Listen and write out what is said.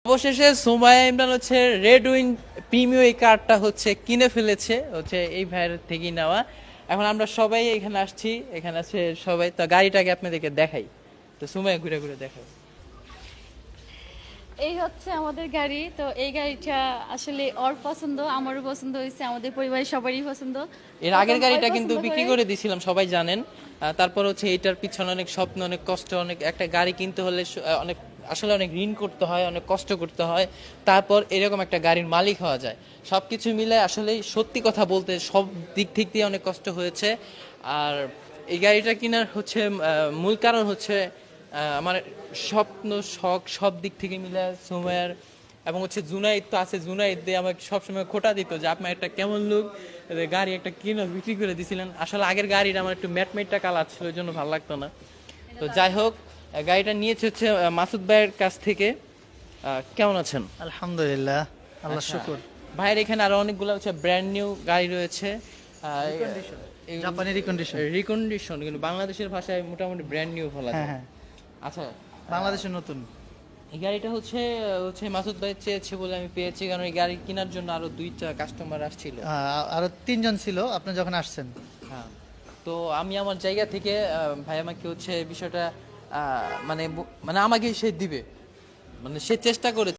অবশেষে সুমাইয়া ইমরান হচ্ছে red win premium এই কারটা হচ্ছে কিনে ফেলেছে, হচ্ছে এই ভাইয়ের থেকেই নেওয়া। এখন আমরা সবাই এখানে আসছি, এখানে আছে সবাই, তো গাড়িটাকে আপনাদেরকে দেখাই। তো সুমাইয়া ঘুরে ঘুরে দেখাই। এই হচ্ছে আমাদের গাড়ি। তো এই গাড়িটা আসলে ওর পছন্দ, আমারও পছন্দ হয়েছে, আমাদের পরিবারের সবারই পছন্দ। এর আগের প্রথম ওই গাড়িটা কিন্তু পছন্দ বিক্রি করে। করে দিয়েছিলাম, সবাই জানেন। তারপর হচ্ছে এইটার পিছনে অনেক স্বপ্ন, অনেক কষ্ট, অনেক একটা গাড়ি কিনতে হলে অনেক আসলে অনেক ঋণ করতে হয়, অনেক কষ্ট করতে হয়, তারপর এরকম একটা গাড়ির মালিক হওয়া যায়। সবকিছু মিলে আসলে সত্যি কথা বলতে সব দিক থেকে দিয়ে অনেক কষ্ট হয়েছে। আর এই গাড়িটা কেনার হচ্ছে মূল কারণ হচ্ছে আমার স্বপ্ন, শখ সব দিক থেকে মিলে সুমাইয়ার এবং হচ্ছে জুনাইদ তো আছে, জুনাইদ দিয়ে আমাকে সবসময় খোটা দিত যে আপনার একটা কেমন লুক, গাড়ি একটা কিনে বিক্রি করে দিছিলেন। আসলে আগের গাড়িটা আমার একটু ম্যাটমেটটা কালার ছিল, ওই জন্য ভালো লাগতো না। তো যাই হোক, গাড়িটা নিয়েছে হচ্ছে মাসুদ ভাইয়ের কাছ থেকে। কেমন আছেন? আলহামদুলিল্লাহ, আল্লাহ আচ্ছা, শুকুর। ভাইয়ের এখানে আরো অনেকগুলো হচ্ছে ব্র্যান্ড নিউ গাড়ি রয়েছে। জাপানি রিকন্ডিশন। রিকন্ডিশন, কিন্তু বাংলাদেশের ভাষায় মোটামুটি ব্র্যান্ড নিউ বলা হ্যাঁ যায়। হ্যাঁ, আচ্ছা, বাংলাদেশের নতুন। এই গাড়িটা হচ্ছে হচ্ছে মাসুদ ভাই চেয়েছে বলে আমি পেয়েছি, কারণ এই গাড়ি কেনার জন্য আরো দুইটা কাস্টমার আসছিল। আরো তিনজন ছিল আপনি যখন আসছেন। হ্যাঁ, তো আমি আমার জায়গা থেকে ভাই আমাকে হচ্ছে বিষয়টা মানে মানে আমাকে সে দিবে, মানে সে চেষ্টা করে